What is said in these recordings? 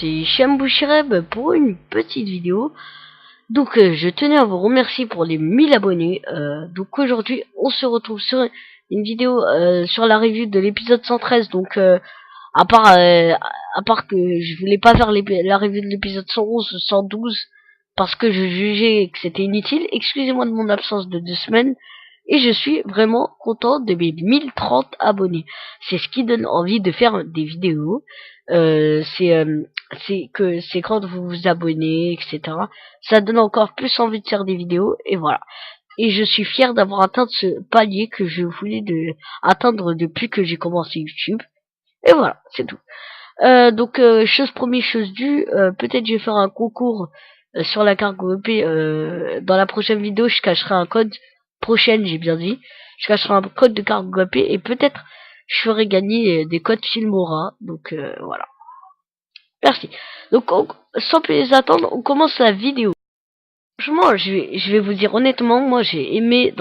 C'est Chambouchireb pour une petite vidéo. Donc je tenais à vous remercier pour les 1000 abonnés. Donc aujourd'hui on se retrouve sur une vidéo sur la review de l'épisode 113. Donc à part que je voulais pas faire la review de l'épisode 111 ou 112 parce que je jugeais que c'était inutile. Excusez-moi de mon absence de 2 semaines. Et je suis vraiment content de mes 1030 abonnés. C'est ce qui donne envie de faire des vidéos. C'est quand vous vous abonnez, etc. Ça donne encore plus envie de faire des vidéos. Et voilà. Et je suis fier d'avoir atteint ce palier que je voulais atteindre depuis que j'ai commencé YouTube. Et voilà, c'est tout. Donc chose promise, chose due. Peut-être je vais faire un concours sur la carte GoP. Dans la prochaine vidéo, je cacherai un code. Prochaine, j'ai bien dit. Je cacherai un code de carte GoP et peut-être je ferai gagner des codes Filmora. Donc voilà. Merci. Donc sans plus attendre, on commence la vidéo. Franchement, je vais vous dire honnêtement, moi j'ai aimé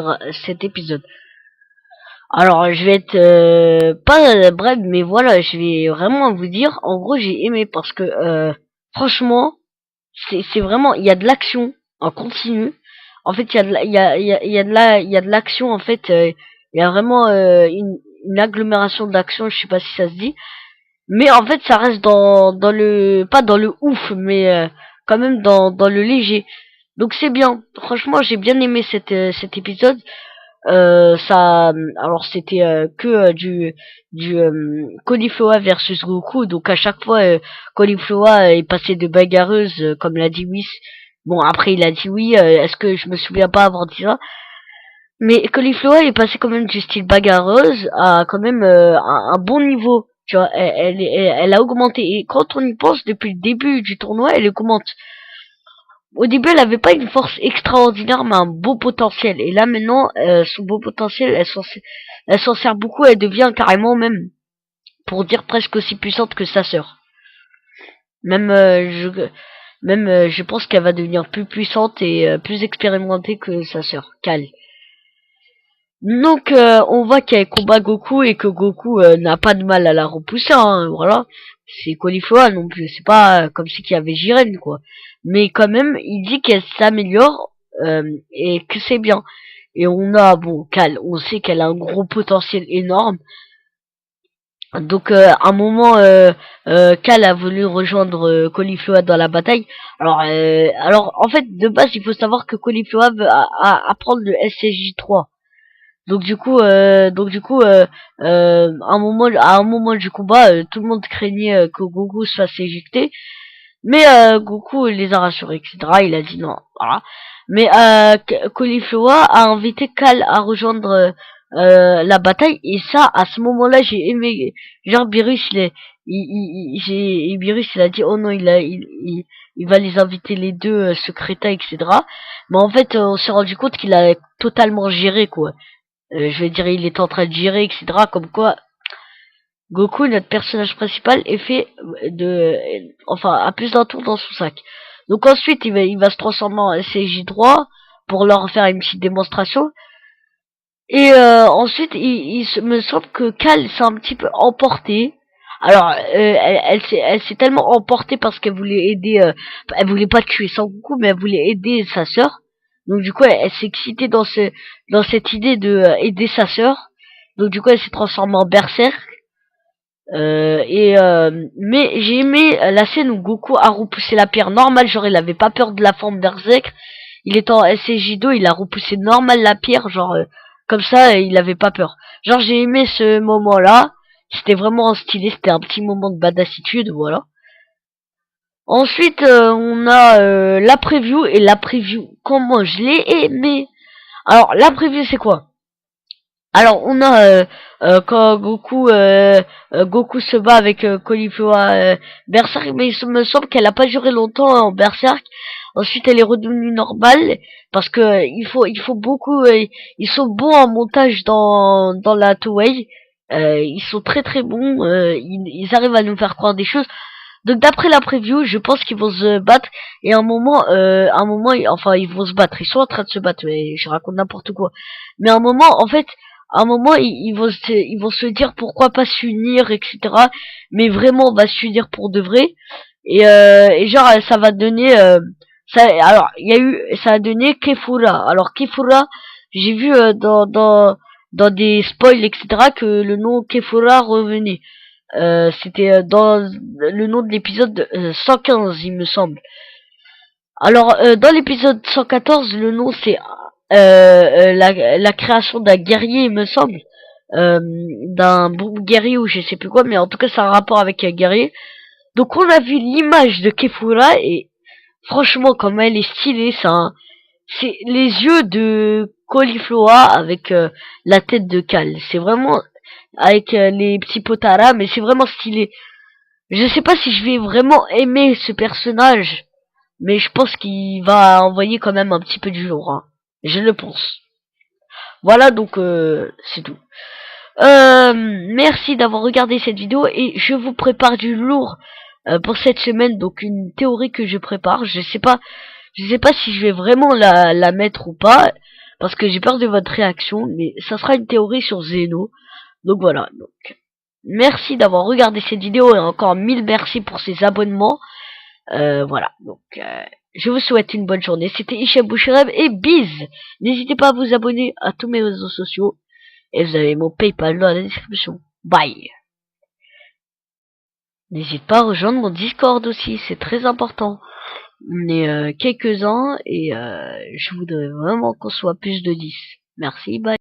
cet épisode. Alors je vais être pas bref, mais voilà, je vais vraiment vous dire. En gros, j'ai aimé parce que franchement, c'est vraiment, il y a de l'action en continu. En fait, il y a de l'action. En fait, il y a vraiment une agglomération d'action. Je sais pas si ça se dit, mais en fait, ça reste dans le pas dans le ouf, mais quand même dans le léger. Donc c'est bien. Franchement, j'ai bien aimé cet épisode. Alors c'était du Cauliflower versus Goku. Donc à chaque fois, Cauliflower est passé de bagarreuse, comme l'a dit Whis. Bon, après il a dit oui. Est-ce que je me souviens pas avoir dit ça? Mais Cauliflower est passé quand même du style bagarreuse à quand même un bon niveau. Tu vois, elle a augmenté. Et quand on y pense, depuis le début du tournoi, elle augmente. Au début, elle avait pas une force extraordinaire, mais un beau potentiel. Et là, maintenant, son beau potentiel, elle s'en sert beaucoup. Elle devient carrément même, pour dire presque aussi puissante que sa sœur. Même, je pense qu'elle va devenir plus puissante et plus expérimentée que sa sœur, Cal. Donc, on voit qu'elle combat Goku et que Goku n'a pas de mal à la repousser. Hein, voilà, c'est Cauliflower non plus. C'est pas comme si qu'il y avait Jiren, quoi. Mais quand même, il dit qu'elle s'améliore et que c'est bien. Et on a, bon, Cal, on sait qu'elle a un gros potentiel énorme. Donc, à un moment, Cal a voulu rejoindre Cauliflower dans la bataille. Alors, en fait, de base, il faut savoir que Cauliflower veut apprendre le SSJ3. Donc du coup, à un moment du combat, tout le monde craignait que Goku se fasse éjecter. Mais Goku les a rassurés, etc. Il a dit non, voilà. Mais Cauliflower a invité Cal à rejoindre la bataille. Et ça, à ce moment-là, j'ai aimé. Genre Beerus, Beerus, il a dit oh non, il va les inviter les deux, Secreta, etc. Mais en fait, on s'est rendu compte qu'il a totalement géré, quoi. Je veux dire, il est en train de gérer, etc. Comme quoi, Goku, notre personnage principal, est fait enfin, a plus d'un tour dans son sac. Donc ensuite, il va se transformer en SJ3 pour leur faire une petite démonstration. Et ensuite, me semble que Cal s'est un petit peu emportée. Alors, elle s'est tellement emportée parce qu'elle voulait aider, elle voulait pas tuer Sangoku, mais elle voulait aider sa sœur. Donc du coup, elle s'est excitée dans cette idée de aider sa sœur. Donc du coup, elle s'est transformée en berserk. Mais j'ai aimé la scène où Goku a repoussé la pierre normale, genre il avait pas peur de la forme berserk. Il est en SSJ2, il a repoussé normal la pierre, genre comme ça, il avait pas peur. Genre j'ai aimé ce moment-là. C'était vraiment stylé, c'était un petit moment de badassitude, voilà. Ensuite, on a la preview, et la preview, comment je l'ai aimé. Alors, la preview, c'est quoi? Alors, on a quand Goku se bat avec Cauliflower Berserk, mais il me semble qu'elle a pas duré longtemps en Berserk. Ensuite, elle est redevenue normale parce que il faut beaucoup. Ils sont bons en montage dans la Toei. Ils sont très très bons. Ils arrivent à nous faire croire des choses. Donc d'après la preview, je pense qu'ils vont se battre et à un moment, enfin ils vont se battre. Ils sont en train de se battre. Mais je raconte n'importe quoi. Mais à un moment, en fait, à un moment, ils vont se dire pourquoi pas s'unir, etc. Mais vraiment, on va s'unir pour de vrai. Et genre ça va donner ça. Alors il y a eu, ça a donné Kefura. Alors Kefura, j'ai vu dans des spoils etc que le nom Kefura revenait. C'était dans le nom de l'épisode 115 il me semble. Alors dans l'épisode 114 le nom c'est la création d'un guerrier il me semble. D'un bon guerrier ou je sais plus quoi, mais en tout cas c'est un rapport avec un guerrier. Donc on a vu l'image de Kefura et franchement comme elle est stylée, c'est les yeux de Cauliflower avec la tête de Cal. C'est vraiment avec les petits potaras, mais c'est vraiment stylé. Je sais pas si je vais vraiment aimer ce personnage, mais je pense qu'il va envoyer quand même un petit peu du jour. Hein. Je le pense. Voilà donc c'est tout. Merci d'avoir regardé cette vidéo et je vous prépare du lourd pour cette semaine, donc une théorie que je prépare. Je sais pas si je vais vraiment la mettre ou pas, parce que j'ai peur de votre réaction, mais ça sera une théorie sur Zeno. Donc voilà. Donc merci d'avoir regardé cette vidéo et encore 1000 merci pour ces abonnements. Voilà. Donc je vous souhaite une bonne journée. C'était Hicham Bouchereb et bise. N'hésitez pas à vous abonner à tous mes réseaux sociaux. Et vous avez mon PayPal dans la description. Bye. N'hésite pas à rejoindre mon Discord aussi, c'est très important. On est quelques-uns et je voudrais vraiment qu'on soit plus de 10. Merci, bye.